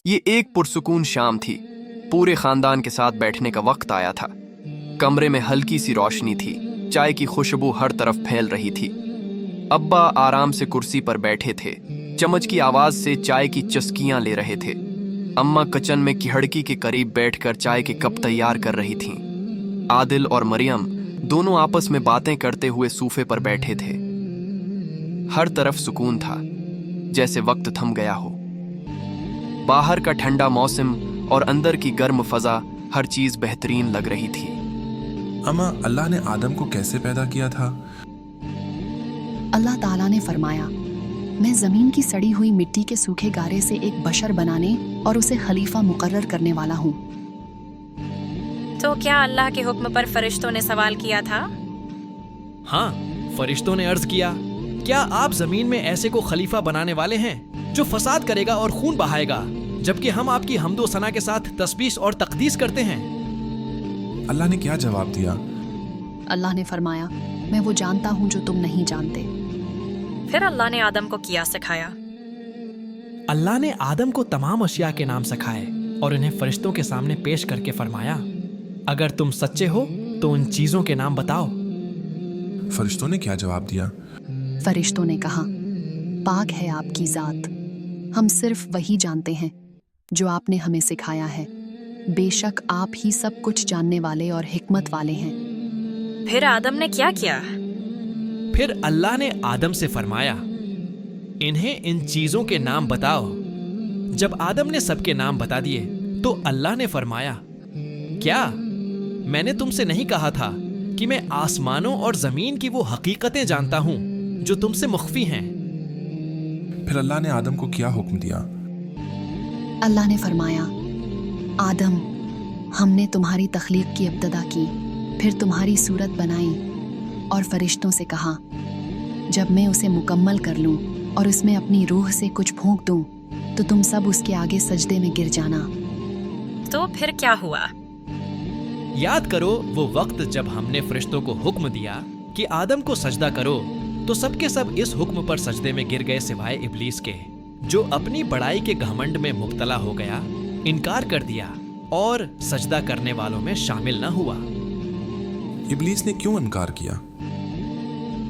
یہ ایک پرسکون شام تھی۔ پورے خاندان کے ساتھ بیٹھنے کا وقت آیا تھا۔ کمرے میں ہلکی سی روشنی تھی، چائے کی خوشبو ہر طرف پھیل رہی تھی۔ ابا آرام سے کرسی پر بیٹھے تھے، چمچ کی آواز سے چائے کی چسکیاں لے رہے تھے۔ اماں کچن میں کھڑکی کے قریب بیٹھ کر چائے کے کپ تیار کر رہی تھیں۔ عادل اور مریم دونوں آپس میں باتیں کرتے ہوئے صوفے پر بیٹھے تھے۔ ہر طرف سکون تھا، جیسے وقت تھم گیا ہو۔ باہر کا ٹھنڈا موسم اور اندر کی گرم فضا، ہر چیز بہترین لگ رہی تھی۔ اماں، اللہ نے آدم کو کیسے پیدا کیا تھا؟ اللہ تعالیٰ نے فرمایا، میں زمین کی سڑی ہوئی مٹی کے سوکھے گارے سے ایک بشر بنانے اور اسے خلیفہ مقرر کرنے والا ہوں۔ تو کیا اللہ کے حکم پر فرشتوں نے سوال کیا تھا؟ ہاں، فرشتوں نے عرض کیا، کیا آپ زمین میں ایسے کو خلیفہ بنانے والے ہیں جو فساد کرے گا اور خون بہائے گا، جبکہ ہم آپ کی حمد و ثنا کے ساتھ تسبیح اور تقدیس کرتے ہیں؟ اللہ نے کیا جواب دیا؟ اللہ نے فرمایا، میں وہ جانتا ہوں جو تم نہیں جانتے۔ پھر اللہ نے آدم کو کیا سکھایا؟ اللہ نے آدم کو تمام اشیاء کے نام سکھائے اور انہیں فرشتوں کے سامنے پیش کر کے فرمایا، اگر تم سچے ہو تو ان چیزوں کے نام بتاؤ۔ فرشتوں نے کیا جواب دیا؟ فرشتوں نے کہا، پاک ہے آپ کی ذات، ہم صرف وہی جانتے ہیں جو آپ نے ہمیں سکھایا ہے، بے شک آپ ہی سب کچھ جاننے والے اور حکمت والے ہیں۔ پھر آدم نے کیا کیا؟ پھر اللہ نے آدم سے فرمایا، انہیں ان چیزوں کے نام بتاؤ۔ جب آدم نے سب کے نام بتا دیے تو اللہ نے فرمایا، کیا میں نے تم سے نہیں کہا تھا کہ میں آسمانوں اور زمین کی وہ حقیقتیں جانتا ہوں جو تم سے مخفی ہیں؟ پھر اللہ نے آدم کو کیا حکم دیا؟ اللہ نے فرمایا، آدم، ہم نے تمہاری تخلیق کی ابتدا کی، پھر تمہاری صورت بنائی اور فرشتوں سے کہا، جب میں اسے مکمل کر لوں اور اس میں اپنی روح سے کچھ پھونک دوں تو تم سب اس کے آگے سجدے میں گر جانا۔ تو پھر کیا ہوا؟ یاد کرو وہ وقت جب ہم نے فرشتوں کو حکم دیا کہ آدم کو سجدہ کرو تو سب کے سب اس حکم پر سجدے میں گر گئے سوائے ابلیس کے، جو اپنی بڑائی کے گھمنڈ میں مبتلا ہو گیا، انکار کر دیا اور سجدہ کرنے والوں میں شامل نہ ہوا۔ ابلیس نے کیوں انکار کیا؟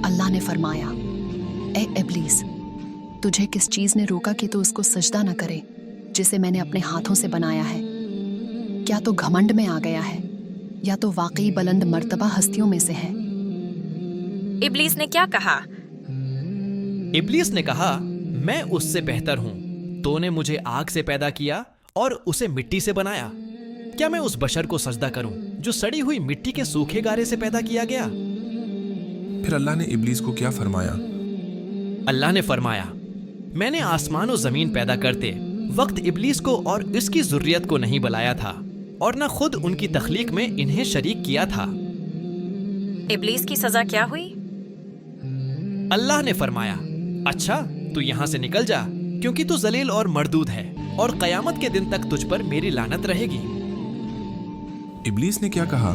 اللہ نے فرمایا، اے ابلیس، تجھے کس چیز نے روکا کہ تو اس کو سجدہ نہ کرے جسے میں نے اپنے ہاتھوں سے بنایا ہے؟ کیا تو گھمنڈ میں آ گیا ہے یا تو واقعی بلند مرتبہ ہستیوں میں سے ہے؟ ابلیس نے کیا کہا؟ ابلیس نے کہا، میں اس سے بہتر ہوں، تو نے مجھے آگ سے پیدا کیا اور اسے مٹی سے بنایا، کیا میں اس بشر کو سجدہ کروں جو سڑی ہوئی مٹی کے سوکھے گارے سے پیدا کیا گیا؟ پھر اللہ نے ابلیس کو کیا فرمایا؟ اللہ نے فرمایا، میں نے آسمان و زمین پیدا کرتے وقت ابلیس کو اور اس کی ذریت کو نہیں بلایا تھا اور نہ خود ان کی تخلیق میں انہیں شریک کیا تھا۔ ابلیس کی سزا کیا ہوئی؟ اللہ نے فرمایا، اچھا تو یہاں سے نکل جا، کیونکہ تو ذلیل اور مردود ہے اور قیامت کے دن تک تجھ پر میری لعنت رہے گی۔ ابلیس نے کیا کہا؟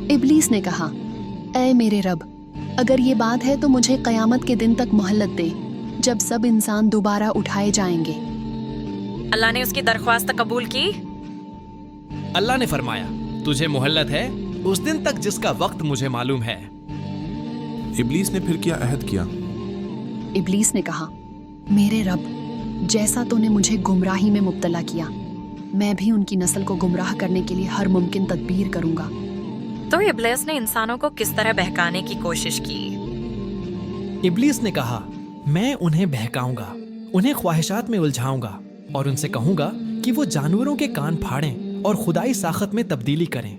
ابلیس نے کہا، اے میرے رب، اگر یہ بات ہے تو مجھے قیامت کے دن تک مہلت دے، جب سب انسان دوبارہ اٹھائے جائیں گے۔ اللہ نے اس کی درخواست قبول کی؟ اللہ نے فرمایا، تجھے مہلت ہے اس دن تک جس کا وقت مجھے معلوم ہے۔ ابلیس نے پھر کیا عہد کیا؟ ابلیس نے کہا، میرے رب، جیسا تو نے مجھے گمراہی میں مبتلا کیا، میں بھی ان کی نسل کو گمراہ کرنے کے لیے ہر ممکن تدبیر کروں گا۔ تو ابلیس نے انسانوں کو کس طرح بہکانے کی کوشش کی؟ ابلیس نے کہا، میں انہیں بہکاؤں گا، انہیں خواہشات میں الجھاؤں گا اور ان سے کہوں گا کہ وہ جانوروں کے کان پھاڑیں اور خدائی ساخت میں تبدیلی کریں۔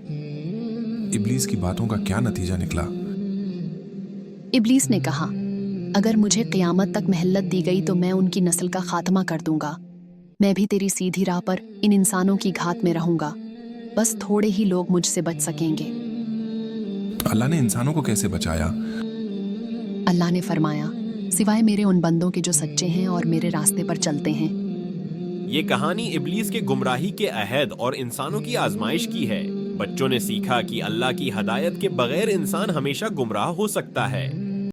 ابلیس کی باتوں کا کیا نتیجہ نکلا؟ ابلیس نے کہا، اگر مجھے قیامت تک مہلت دی گئی تو میں ان کی نسل کا خاتمہ کر دوں گا، میں بھی تیری سیدھی راہ پر ان انسانوں کی گھات میں رہوں گا، بس تھوڑے ہی لوگ مجھ سے بچ سکیں گے۔ اللہ نے انسانوں کو کیسے بچایا؟ اللہ نے فرمایا، سوائے میرے ان بندوں کے جو سچے ہیں اور میرے راستے پر چلتے ہیں۔ یہ کہانی ابلیس کے گمراہی کے عہد اور انسانوں کی آزمائش کی ہے۔ بچوں نے سیکھا کہ اللہ کی ہدایت کے بغیر انسان ہمیشہ گمراہ ہو سکتا ہے۔